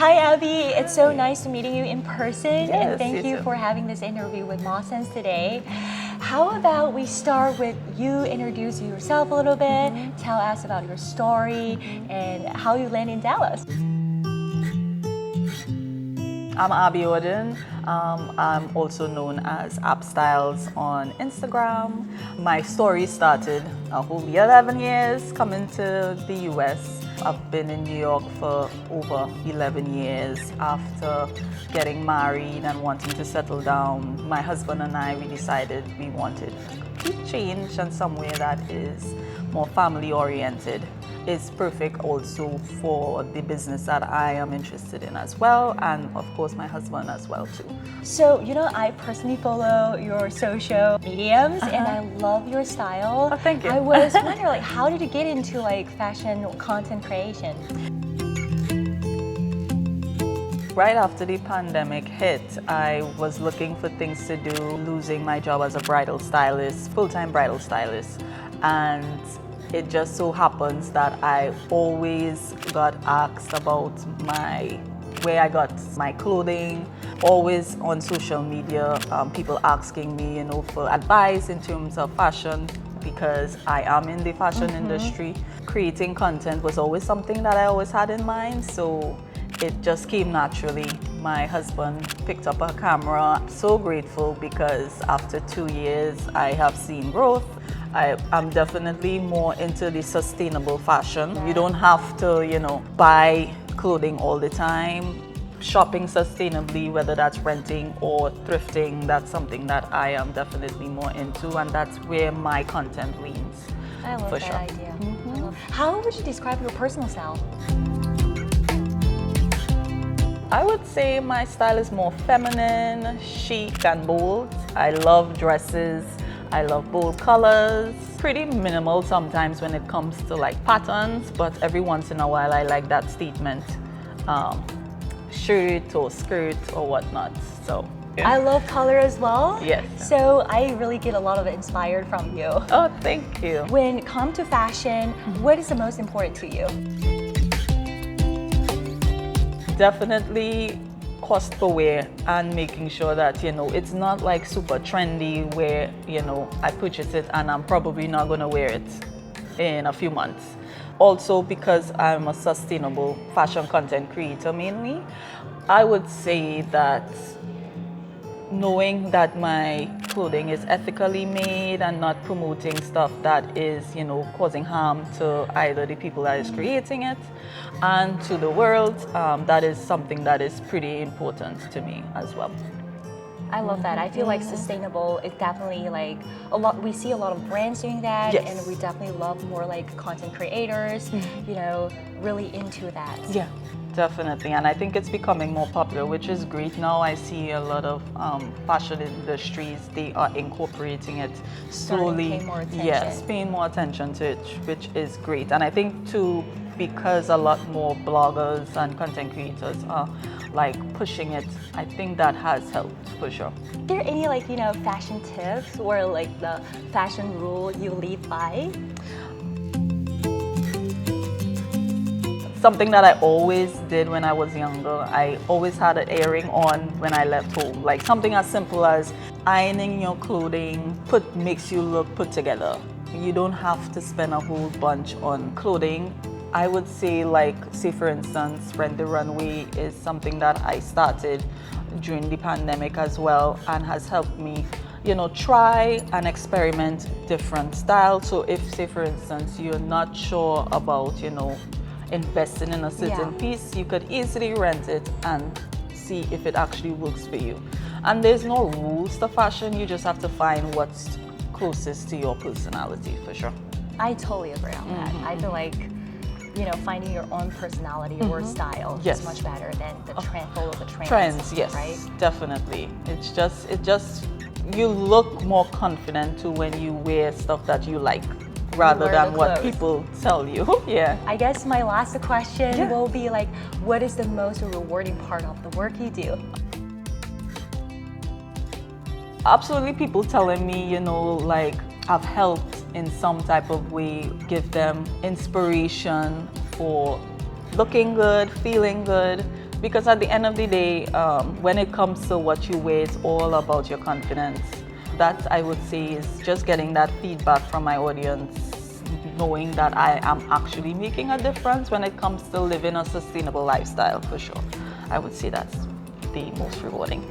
Hi Abby, it's so nice to meeting you in person, Yes, and thank you too. for having this interview with ModeSens today. How about we start with you introduce yourself a little bit, tell us about your story and how you land in Dallas. I'm Abiodun. I'm also known as Abzstylz on Instagram. My story started a whole 11 years coming to the US. I've been in New York for over 11 years. After getting married and wanting to settle down, my husband and I, we decided we wanted a complete change and somewhere that is more family oriented. Is perfect also for the business that I am interested in as well, and of course my husband as well too. So, I personally follow your social mediums and I love your style. Oh, thank you. I was wondering, how did you get into fashion content creation? Right after the pandemic hit, I was looking for things to do, losing my job as a bridal stylist, full-time bridal stylist, and it just so happens that I always got asked about where I got my clothing, always on social media, people asking me, for advice in terms of fashion, because I am in the fashion industry. Creating content was always something that I always had in mind, so it just came naturally. My husband picked up a camera. I'm so grateful because after 2 years, I have seen growth. I'm definitely more into the sustainable fashion. You don't have to, buy clothing all the time. Shopping sustainably, whether that's renting or thrifting, that's something that I am definitely more into, and that's where my content leans. I love for that sure. idea. How would you describe your personal style? I would say my style is more feminine, chic and bold. I love dresses. I love bold colors. Pretty minimal sometimes when it comes to patterns, but every once in a while I like that statement shirt or skirt or whatnot. So I love color as well. Yes. So I really get a lot of inspired from you. Oh, thank you. When it comes to fashion, what is the most important to you? Definitely cost per wear and making sure that it's not super trendy where I purchase it and I'm probably not going to wear it in a few months. Also, because I'm a sustainable fashion content creator mainly, I would say that knowing that my clothing is ethically made and not promoting stuff that is, causing harm to either the people that is creating it and to the world, that is something that is pretty important to me as well. I love that. I feel like sustainable is definitely a lot. We see a lot of brands doing that, Yes. and we definitely love more content creators, really into that. Yeah, definitely. And I think it's becoming more popular, which is great. Now I see a lot of fashion industries, they are incorporating it slowly. Starting to pay more attention. Yes, paying more attention to it, which is great. And I think too, because a lot more bloggers and content creators are pushing it, I think that has helped for sure. Are there any fashion tips or the fashion rule you live by? Something that I always did when I was younger, I always had an earring on when I left home. Something as simple as ironing your clothing makes you look put together. You don't have to spend a whole bunch on clothing. I would say say for instance, Rent the Runway is something that I started during the pandemic as well and has helped me try and experiment different styles. So if say for instance, you're not sure about investing in a certain piece, you could easily rent it and see if it actually works for you. And there's no rules to fashion, you just have to find what's closest to your personality for sure. I totally agree on that. I feel like finding your own personality or style Yes. is much better than the trend, follow the trends. Trends, yes, right? definitely. It just you look more confident too when you wear stuff that you like rather wear than the what clothes. people tell you. Yeah. I guess my last question Yeah. will be what is the most rewarding part of the work you do? Absolutely, people telling me, I've helped in some type of way, give them inspiration for looking good, feeling good, Because at the end of the day, when it comes to what you wear, it's all about your confidence. That, I would say, is just getting that feedback from my audience, knowing that I am actually making a difference when it comes to living a sustainable lifestyle, for sure. I would say that's the most rewarding.